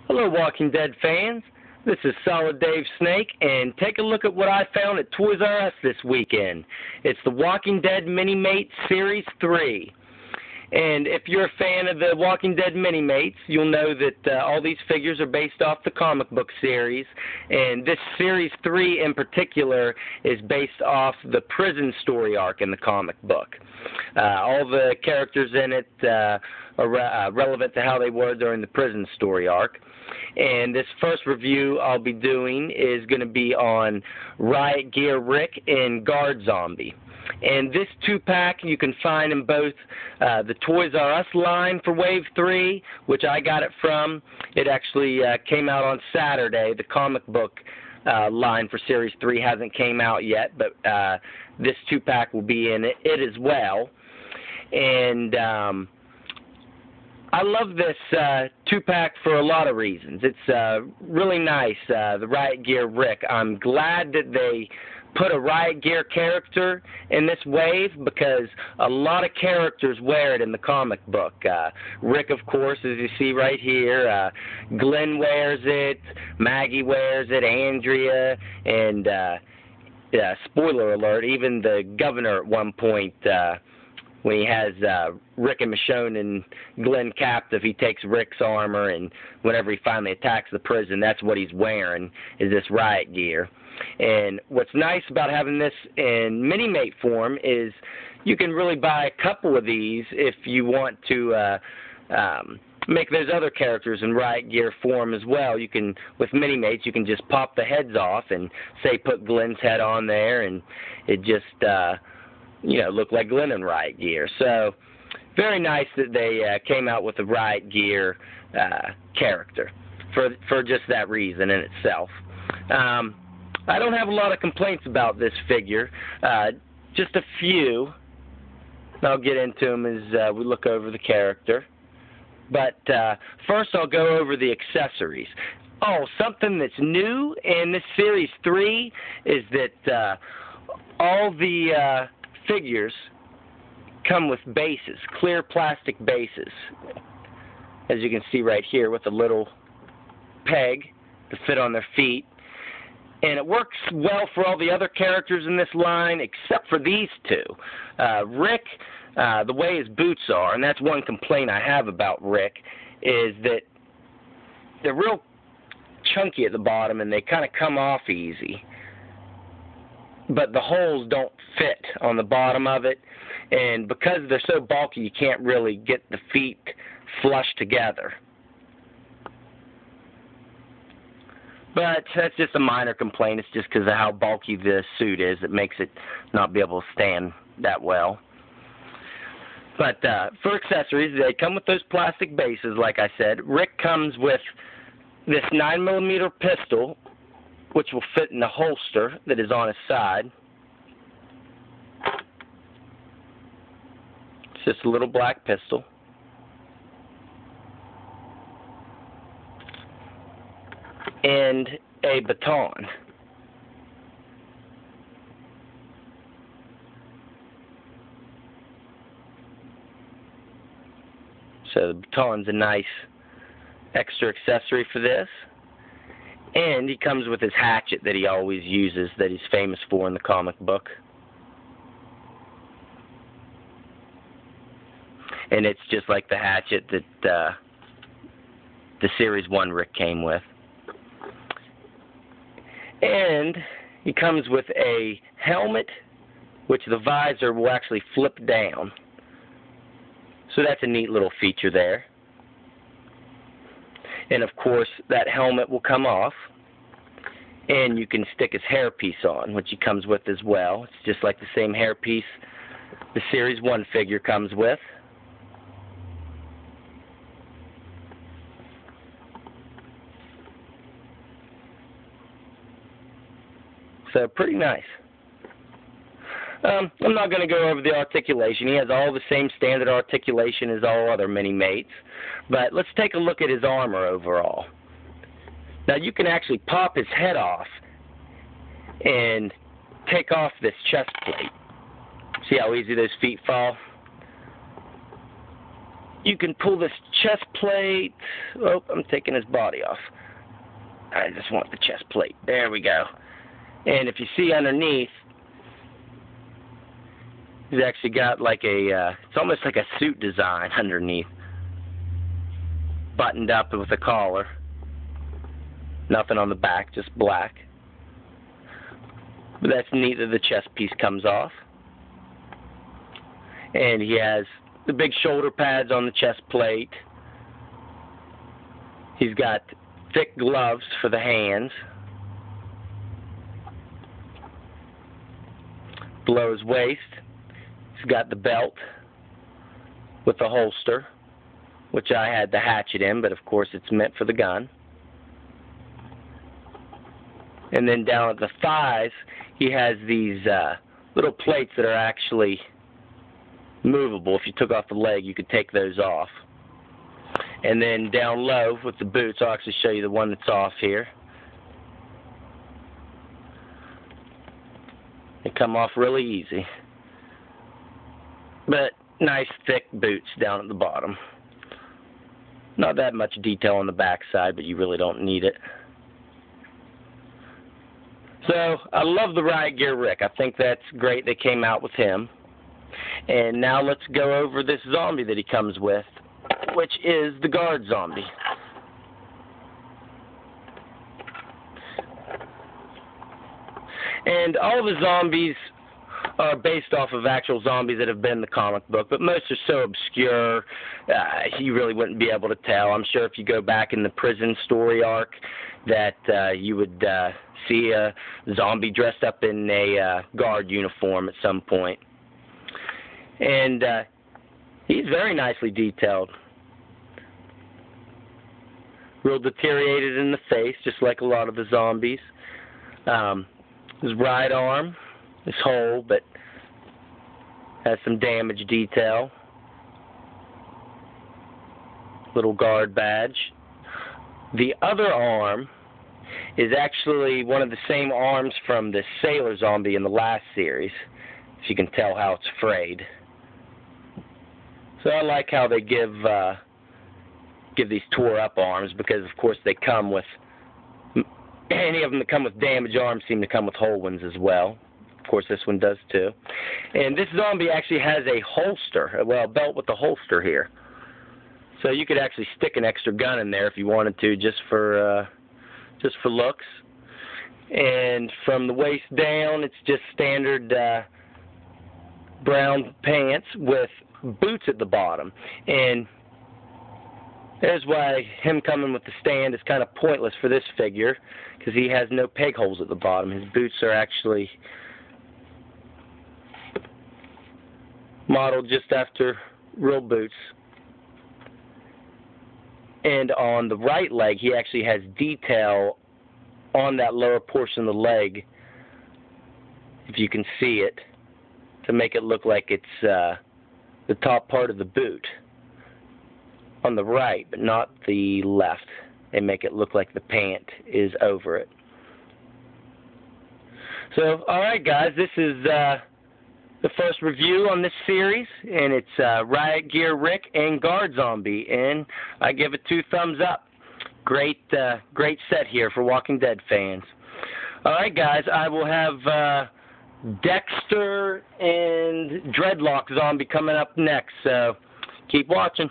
Hello, Walking Dead fans. This is Solid Dave Snake, and take a look at what I found at Toys R Us this weekend. It's the Walking Dead Mini-Mates Series 3. And if you're a fan of the Walking Dead Mini-Mates, you'll know that all these figures are based off the comic book series. And this Series 3 in particular is based off the prison story arc in the comic book. All the characters in it are relevant to how they were during the prison story arc. And this first review I'll be doing is going to be on Riot Gear Rick and Guard Zombie. And this 2-pack you can find in both the Toys R Us line for Wave 3, which I got it from. It actually came out on Saturday. The comic book line for Series 3 hasn't came out yet, but this 2-pack will be in it as well. And I love this 2-pack for a lot of reasons. It's really nice, the Riot Gear Rick. I'm glad that they put a Riot Gear character in this wave because a lot of characters wear it in the comic book. Rick, of course, as you see right here. Glenn wears it. Maggie wears it. Andrea. And spoiler alert, even the governor at one point, when he has Rick and Michonne and Glenn captive, he takes Rick's armor, and whenever he finally attacks the prison, that's what he's wearing, is this Riot Gear. And what's nice about having this in mini-mate form is you can really buy a couple of these if you want to make those other characters in Riot Gear form as well. You can, with mini-mates, you can just pop the heads off and, say, put Glenn's head on there, and it just look like Glenn in Riot Gear. So very nice that they came out with a Riot Gear character for just that reason in itself. I don't have a lot of complaints about this figure, just a few. I'll get into them as we look over the character. But first I'll go over the accessories. Oh, something that's new in this Series 3 is that all the figures come with bases, clear plastic bases, as you can see right here with a little peg to fit on their feet. And it works well for all the other characters in this line except for these two. Rick, the way his boots are, and that's one complaint I have about Rick, is that they're real chunky at the bottom and they kind of come off easy. But the holes don't fit on the bottom of it, and because they're so bulky, you can't really get the feet flush together. But that's just a minor complaint. It's just because of how bulky the suit is. It makes it not be able to stand that well. But for accessories, they come with those plastic bases, like I said. Rick comes with this 9mm pistol, which will fit in the holster that is on his side. It's just a little black pistol. And a baton. So the baton's a nice extra accessory for this. And he comes with his hatchet that he always uses, that he's famous for in the comic book. And it's just like the hatchet that the Series 1 Rick came with. And he comes with a helmet, which the visor will actually flip down. So that's a neat little feature there. And of course, that helmet will come off, and you can stick his hairpiece on, which he comes with as well. It's just like the same hairpiece the Series 1 figure comes with. So pretty nice. I'm not going to go over the articulation. He has all the same standard articulation as all other mini-mates. But let's take a look at his armor overall. Now you can actually pop his head off and take off this chest plate. See how easy those feet fall? you can pull this chest plate. Oh, I'm taking his body off. I just want the chest plate. There we go. And if you see underneath, he's actually got like it's almost like a suit design underneath. Buttoned up with a collar. Nothing on the back, just black. But that's neat that the chest piece comes off. And he has the big shoulder pads on the chest plate. He's got thick gloves for the hands. Below his waist, he's got the belt with the holster, which I had the hatchet in, but of course it's meant for the gun. And then down at the thighs, he has these little plates that are actually movable. If you took off the leg, you could take those off. And then down low with the boots, I'll actually show you the one that's off here. They come off really easy. But nice thick boots down at the bottom. Not that much detail on the back side, but you really don't need it. So, I love the Riot Gear Rick. I think that's great they came out with him. And now let's go over this zombie that he comes with, which is the guard zombie. And all the zombies are based off of actual zombies that have been in the comic book, but most are so obscure, you really wouldn't be able to tell. I'm sure if you go back in the prison story arc that you would see a zombie dressed up in a guard uniform at some point. And he's very nicely detailed. Real deteriorated in the face, just like a lot of the zombies. His right arm is whole, but has some damage detail. Little guard badge. The other arm is actually one of the same arms from the sailor zombie in the last series, if you can tell how it's frayed. So I like how they give these tore up arms, because of course they come with, any of them that come with damaged arms seem to come with whole ones as well. Of course this one does too. And this zombie actually has a holster, well, a belt with a holster here. So you could actually stick an extra gun in there if you wanted to, just for looks. And from the waist down, it's just standard brown pants with boots at the bottom. And there's why him coming with the stand is kind of pointless for this figure, because he has no peg holes at the bottom. His boots are actually modeled just after real boots. And on the right leg, he actually has detail on that lower portion of the leg, if you can see it, to make it look like it's the top part of the boot on the right, but not the left. They make it look like the pant is over it. So, alright guys, this is the first review on this series, and it's Riot Gear Rick and Guard Zombie, and I give it 2 thumbs up. Great set here for Walking Dead fans. Alright guys, I will have Dexter and Dreadlock Zombie coming up next, so keep watching.